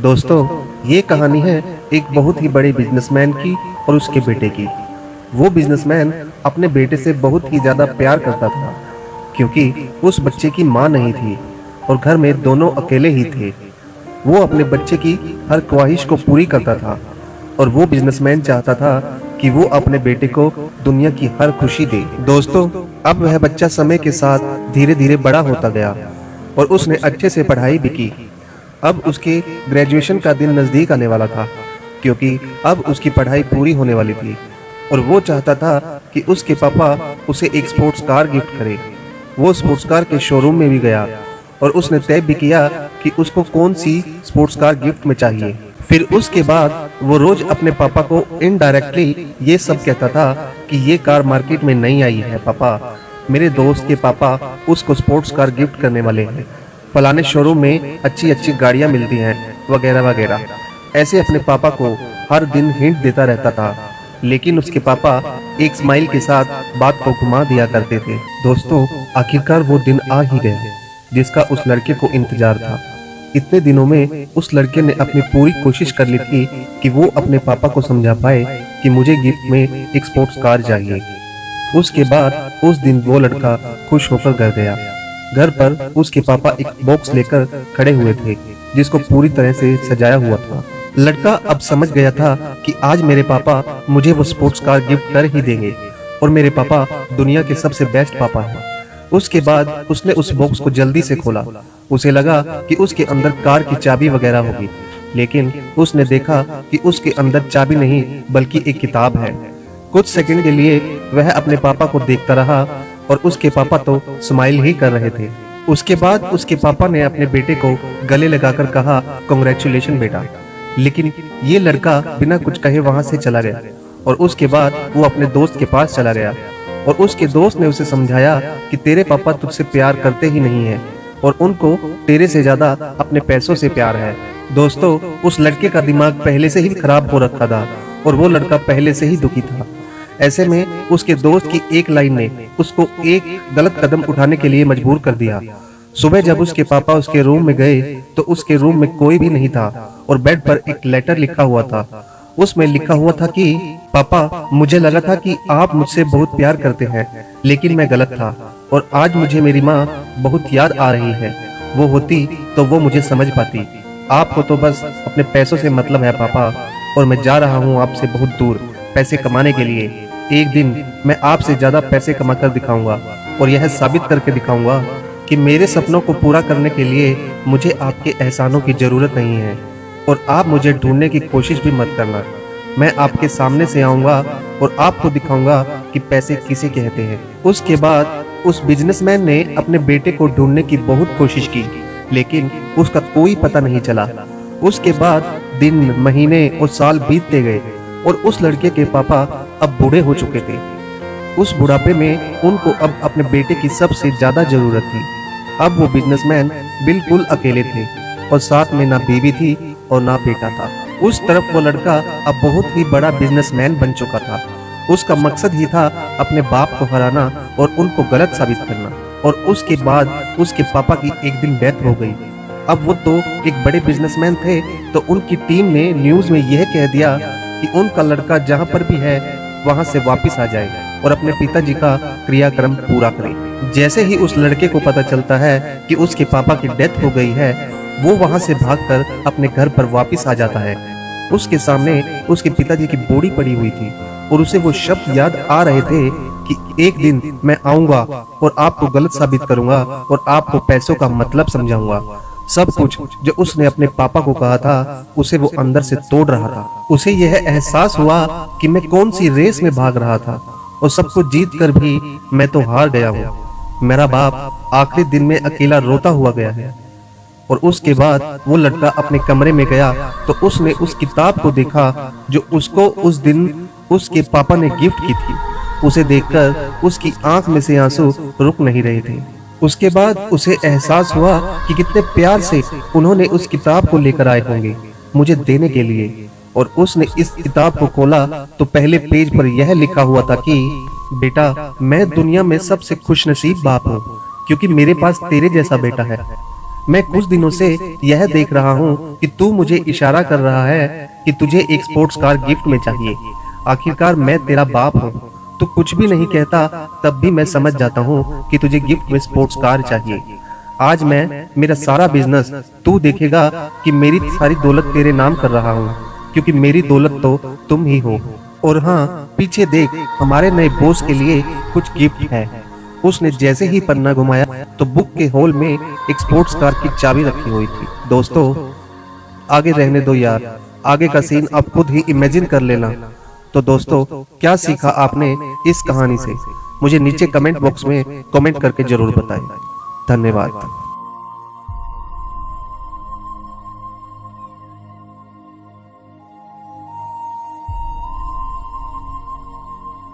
दोस्तों, ये कहानी है एक बहुत ही बड़े बिजनेसमैन की और उसके बेटे की। वो बिजनेसमैन अपने बेटे से बहुत ही ज़्यादा प्यार करता था क्योंकि उस बच्चे की माँ नहीं थी और घर में दोनों अकेले ही थे। वो अपने बच्चे की हर ख्वाहिश को पूरी करता था और वो बिजनेसमैन चाहता था कि वो अपने बेटे को दुनिया की हर खुशी दे। दोस्तों, अब वह बच्चा समय के साथ धीरे धीरे बड़ा होता गया और उसने अच्छे से पढ़ाई भी की। अब उसके ग्रेजुएशन का दिन नज़दीक आने वाला था क्योंकि अब उसकी पढ़ाई पूरी होने वाली थी और वो चाहता था कि उसके पापा उसे एक स्पोर्ट्स कार गिफ्ट करें। वो स्पोर्ट्स कार के शोरूम में भी गया और उसने तय भी किया कि उसको कौन सी स्पोर्ट्स कार गिफ्ट में चाहिए। फिर उसके बाद वो रोज अपने पापा को इनडायरेक्टली ये सब कहता था कि ये कार मार्केट में नहीं आई है पापा, मेरे दोस्त के पापा उसको स्पोर्ट्स कार गिफ्ट करने वाले हैं, फलाने शोरूम में अच्छी अच्छी गाड़ियां मिलती हैं वगैरह वगैरह। ऐसे अपने पापा को हर दिन हिंट देता रहता था, लेकिन उसके पापा एक स्माइल के साथ बात को घुमा दिया करते थे। दोस्तों, आखिरकार वो दिन आ ही गया जिसका उस लड़के को इंतजार था। इतने दिनों में उस लड़के ने अपनी पूरी कोशिश कर ली थी कि वो अपने पापा को समझा पाए कि मुझे गिफ्ट में एक स्पोर्ट्स कार चाहिए। उसके बाद उस दिन वो लड़का खुश होकर घर गया। घर पर उसके पापा एक बॉक्स लेकर खड़े हुए थे जिसको पूरी तरह से सजाया हुआ था। लड़का अब समझ गया था कि आज मेरे पापा मुझे वो स्पोर्ट्स कार गिफ्ट कर ही देंगे और मेरे पापा दुनिया के सबसे बेस्ट पापा हैं। उसके बाद उसने उस बॉक्स को जल्दी से खोला। उसे लगा कि उसके अंदर कार की चाबी वगैरह होगी, लेकिन उसने देखा कि उसके अंदर चाबी नहीं बल्कि एक किताब है। कुछ सेकंड के लिए वह अपने पापा को देखता रहा और उसके पापा तो स्माइल ही कर रहे थे। उसके बाद उसके पापा ने अपने बेटे को गले लगाकर कहा, कांग्रेचुलेशन बेटा। लेकिन ये लड़का बिना कुछ कहे वहां से चला गया और उसके बाद वो अपने दोस्त के पास चला गया और उसके दोस्त ने उसे समझाया कि तेरे पापा तुझसे प्यार करते ही नहीं है और उनको तेरे से ज्यादा अपने पैसों से प्यार है। दोस्तों, उस लड़के का दिमाग पहले से ही खराब हो रखा था और वो लड़का पहले से ही दुखी था। ऐसे में उसके दोस्त की एक लाइन ने उसको एक गलत कदम उठाने के लिए मजबूर कर दिया। सुबह जब उसके पापा उसके रूम में गए तो उसके रूम में कोई भी नहीं था और बेड पर एक लेटर लिखा हुआ था। उसमें लिखा हुआ था कि पापा, मुझे लगा था कि आप मुझसे बहुत प्यार करते हैं, लेकिन मैं गलत था और आज मुझे मेरी माँ बहुत याद आ रही है। वो होती तो वो मुझे समझ पाती। आपको तो बस अपने पैसों से मतलब है पापा, और मैं जा रहा हूँ आपसे बहुत दूर पैसे कमाने के लिए। एक दिन मैं आपसे ज्यादा पैसे कमा कर दिखाऊंगा और यह साबित करके दिखाऊंगा कि मेरे सपनों को पूरा करने के लिए मुझे आपके एहसानों की जरूरत नहीं है और आप मुझे ढूंढने की कोशिश भी मत करना। मैं आपके सामने से आऊंगा और आपको दिखाऊंगा कि पैसे किसे कहते हैं। उसके बाद उस बिजनेसमैन ने अपने बेटे को ढूंढने की बहुत कोशिश की, लेकिन उसका कोई पता नहीं चला। उसके बाद दिन, महीने और साल बीतते गए और उस लड़के के पापा अब बूढ़े हो चुके थे। उस बुढ़ापे में उनको अब अपने बेटे की सबसे ज्यादा जरूरत थी। अब वो बिजनेसमैन बिल्कुल अकेले थे और साथ में ना बीवी थी और ना बेटा था। उस तरफ वो लड़का अब बहुत ही बड़ा बिजनेसमैन बन चुका था। उसका मकसद ही था अपने बाप को हराना और उनको गलत साबित करना। और उसके बाद उसके पापा की एक दिन डेथ हो गई। अब वो तो एक बड़े बिजनेसमैन थे, तो उनकी टीम ने न्यूज में यह कह दिया कि उनका लड़का जहां पर भी है वहां से वापस आ जाए और अपने पिताजी का क्रियाक्रम पूरा करे। जैसे ही उस लड़के को पता चलता है कि उसके पापा की डेथ हो गई है, वो वहां से भागकर अपने घर पर वापस आ जाता है। उसके सामने उसके पिताजी की बॉडी पड़ी हुई थी और उसे वो शब्द याद आ रहे थे कि एक दिन मैं आऊंगा और आपको गलत साबित करूंगा और आपको पैसों का मतलब समझाऊंगा। सब कुछ जो उसने अपने पापा को कहा था उसे वो अंदर से तोड़ रहा था। उसे यह एहसास हुआ कि मैं कौन सी रेस में भाग रहा था और सबको जीत कर भी मैं तो हार गया हूँ। मेरा बाप आखिरी दिन में अकेला रोता हुआ गया है। और उसके बाद वो लड़का अपने कमरे में गया तो उसने उस किताब को देखा जो उसको उस दिन उसके पापा ने गिफ्ट की थी। उसे देखकर उसकी आंख में से आंसू रुक नहीं रहे थे। उसके बाद उसे एहसास हुआ कि कितने प्यार से उन्होंने उस किताब को लेकर आए होंगे मुझे देने के लिए। और उसने इस किताब को खोला तो पहले पेज पर यह लिखा हुआ था कि बेटा, मैं दुनिया में सबसे खुशनसीब बाप हूँ क्योंकि मेरे पास तेरे जैसा बेटा है। मैं कुछ दिनों से यह देख रहा हूँ कि तू मुझे इशारा कर रहा है कि तुझे एक स्पोर्ट्स कार गिफ्ट में चाहिए। आखिरकार मैं तेरा बाप हूँ, तू कुछ भी नहीं कहता तब भी मैं समझ जाता हूँ कि तुझे गिफ्ट में स्पोर्ट्स कार चाहिए। आज मैं मेरा सारा बिजनेस तू देखेगा कि मेरी सारी दौलत तेरे नाम कर रहा हूँ, क्योंकि मेरी दौलत तो तुम ही हो। और हाँ, पीछे देख, हमारे नए बॉस के लिए कुछ गिफ्ट है। उसने जैसे ही पन्ना घुमाया तो बुक के हॉल में एक स्पोर्ट्स कार की चाबी रखी हुई थी। दोस्तों, आगे रहने दो यार, आगे का सीन आप खुद ही इमेजिन कर लेना। तो दोस्तों, क्या सीखा आपने इस कहानी से? मुझे नीचे कमेंट बॉक्स में कमेंट करके जरूर बताएं। धन्यवाद।